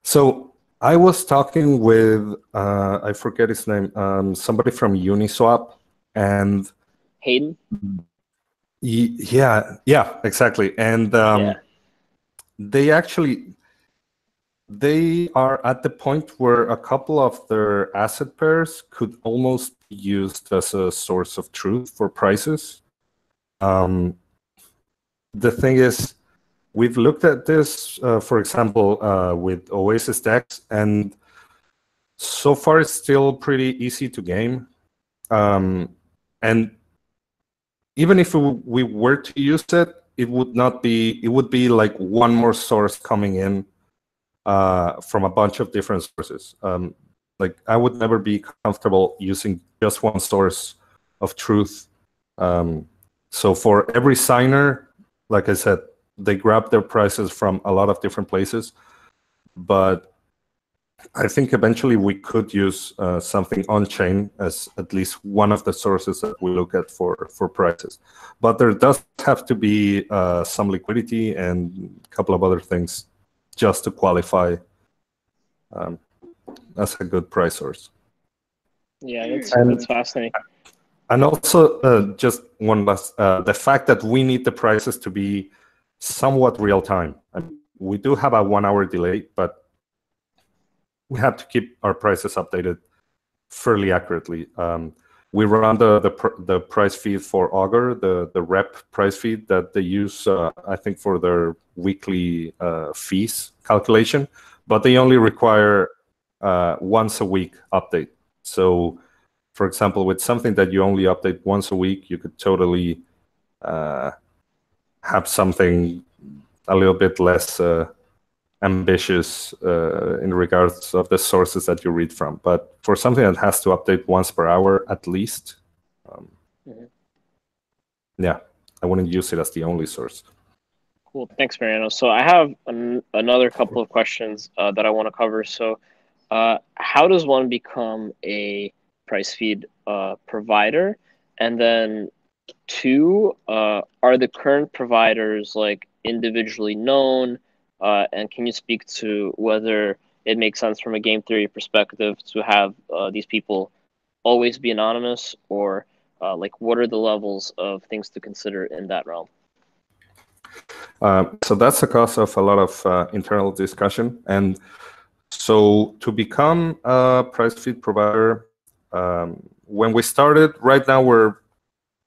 So I was talking with, I forget his name, somebody from Uniswap, and Hayden? Yeah, exactly. And they are at the point where a couple of their asset pairs could almost be used as a source of truth for prices. The thing is, we've looked at this, for example, with Oasis DEX, and so far it's still pretty easy to game. And even if we were to use it, it would be like one more source coming in from a bunch of different sources. Like I would never be comfortable using just one source of truth. So for every signer, like I said, they grab their prices from a lot of different places. But I think eventually we could use something on-chain as at least one of the sources that we look at for prices. But there does have to be some liquidity and a couple of other things just to qualify as a good price source. Yeah, that's fascinating. And also, just one last, the fact that we need the prices to be somewhat real time. I mean, we do have a 1 hour delay, but we have to keep our prices updated fairly accurately. We run the price feed for Augur, the rep price feed that they use, I think, for their weekly fees calculation, but they only require once a week update. So for example, with something that you only update once a week, you could totally have something a little bit less ambitious in regards of the sources that you read from. But for something that has to update once per hour at least, yeah, I wouldn't use it as the only source. Cool. Thanks, Mariano. So I have another couple of questions that I want to cover. So how does one become a price feed provider? And then two, are the current providers like individually known? And can you speak to whether it makes sense from a game theory perspective to have these people always be anonymous, or like what are the levels of things to consider in that realm? So that's the cause of a lot of internal discussion. And so to become a price feed provider, when we started, right now we're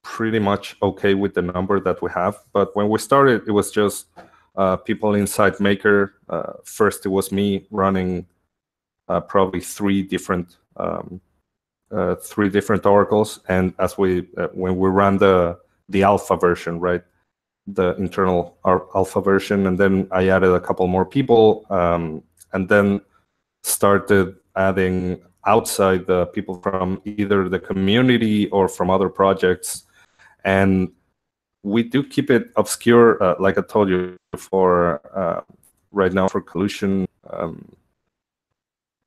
pretty much okay with the number that we have. But when we started, it was just people inside Maker. First, it was me running probably three different oracles. And as when we ran the alpha version, right, the internal alpha version, and then I added a couple more people, and then started adding outside the people from either the community or from other projects. And we do keep it obscure, like I told you before, right now for collusion.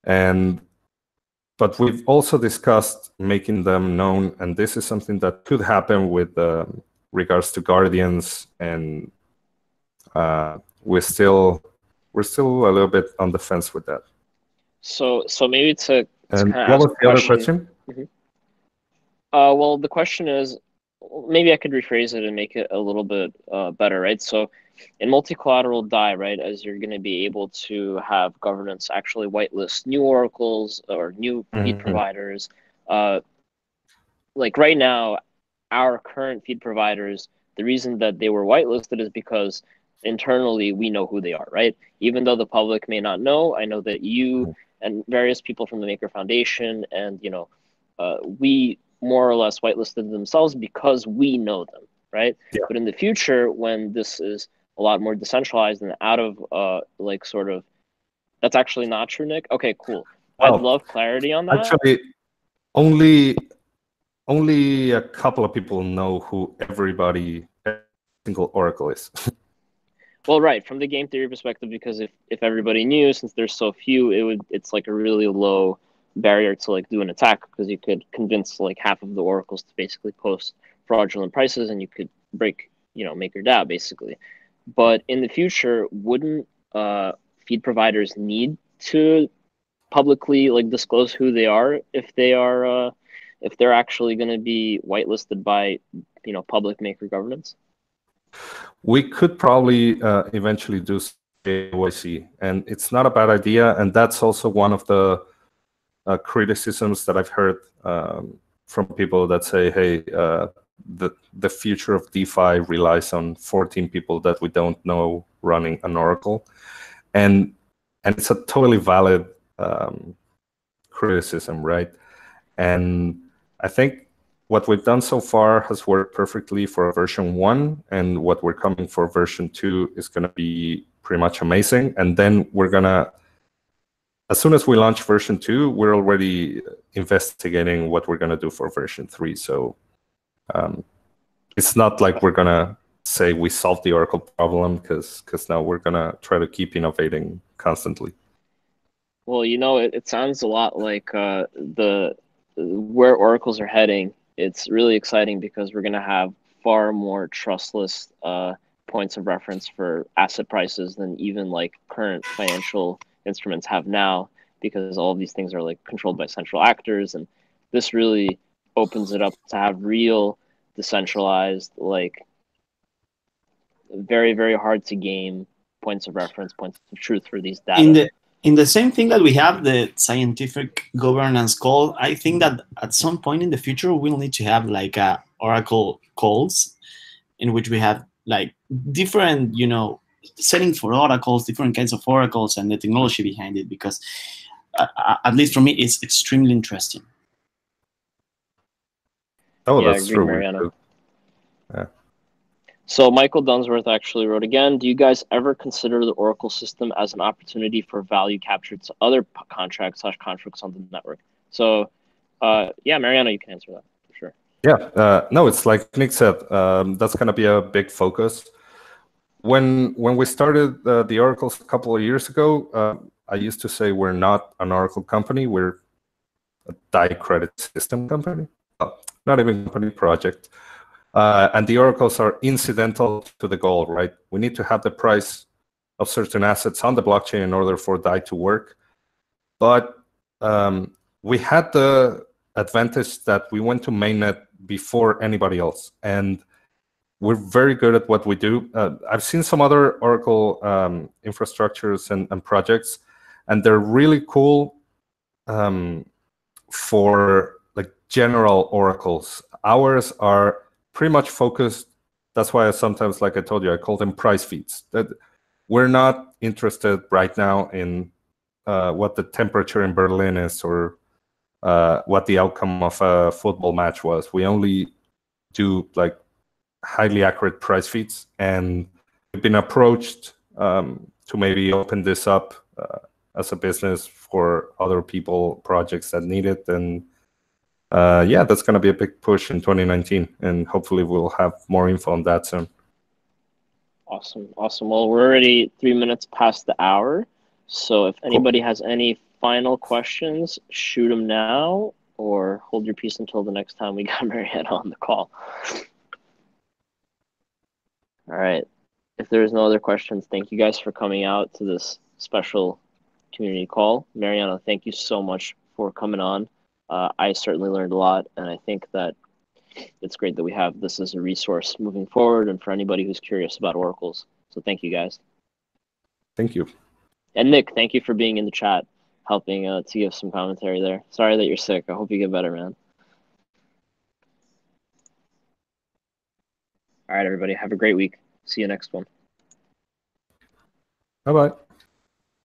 But we've also discussed making them known, and this is something that could happen with regards to guardians, and we're still a little bit on the fence with that. So maybe to and what was the other question? Mm-hmm. Well, the question is, maybe I could rephrase it and make it a little bit better, right? So in multi-collateral Dai, right, as you're going to be able to have governance actually whitelist new oracles or new feed providers, like right now, our current feed providers, the reason that they were whitelisted is because internally we know who they are, right? Even though the public may not know, I know that you and various people from the Maker Foundation and, you know, we more or less whitelisted themselves because we know them, right? Yeah. But in the future, when this is a lot more decentralized and out of like sort of, that's actually not true, Nick? Okay, cool. I'd love clarity on that. Actually, only a couple of people know who every single oracle is. Well, right, from the game theory perspective, because if everybody knew, since there's so few, it's like a really low barrier to like do an attack, because you could convince like half of the oracles to basically post fraudulent prices, and you could break, you know, MakerDAO basically. But in the future, wouldn't feed providers need to publicly like disclose who they are if they're actually going to be whitelisted by, you know, public Maker governance? We could probably eventually do KYC, and it's not a bad idea. And that's also one of the criticisms that I've heard from people that say, hey, the future of DeFi relies on 14 people that we don't know running an oracle. And it's a totally valid criticism, right? And I think what we've done so far has worked perfectly for version 1, and what we're coming for version 2 is going to be pretty much amazing. And then we're going to, as soon as we launch version 2, we're already investigating what we're going to do for version 3. So it's not like we're going to say we solved the Oracle problem, because now we're going to try to keep innovating constantly. Well, you know, it sounds a lot like where oracles are heading. It's really exciting because we're going to have far more trustless points of reference for asset prices than even like current financial instruments have now, because all of these things are like controlled by central actors. And this really opens it up to have real decentralized, like very, very hard to game points of reference, points of truth for these data. In the same thing that we have the scientific governance call, I think that at some point in the future, we'll need to have like Oracle calls in which we have like different, you know, settings for oracles, different kinds of oracles, and the technology behind it, because at least for me, it's extremely interesting. Oh, Yeah, that's agreed, true. Mariano. Yeah. So Michael Dunsworth actually wrote again, do you guys ever consider the Oracle system as an opportunity for value capture to other contracts / contracts on the network? So yeah, Mariano, you can answer that for sure. Yeah, no, it's like Nick said, that's going to be a big focus. When we started the Oracles a couple of years ago, I used to say we're not an Oracle company, we're a Dai Credit System company, not even company project. And the Oracles are incidental to the goal, right? We need to have the price of certain assets on the blockchain in order for Dai to work. But we had the advantage that we went to mainnet before anybody else. And we're very good at what we do. I've seen some other Oracle infrastructures and projects, and they're really cool for like general oracles. Ours are pretty much focused. That's why I sometimes, like I told you, I call them price feeds. That we're not interested right now in what the temperature in Berlin is or what the outcome of a football match was. We only do like highly accurate price feeds, and we've been approached to maybe open this up as a business for other people, projects that need it. And yeah, that's going to be a big push in 2019, and hopefully we'll have more info on that soon. Awesome. Well, we're already 3 minutes past the hour. So if anybody has any final questions, shoot them now or hold your peace until the next time we got Mariano on the call. All right. If there's no other questions, thank you guys for coming out to this special community call. Mariano, thank you so much for coming on. I certainly learned a lot, and I think that it's great that we have this as a resource moving forward and for anybody who's curious about oracles. So thank you guys. Thank you. And Nick, thank you for being in the chat, helping to give some commentary there. Sorry that you're sick. I hope you get better, man. All right, everybody. Have a great week. See you next one. Bye-bye.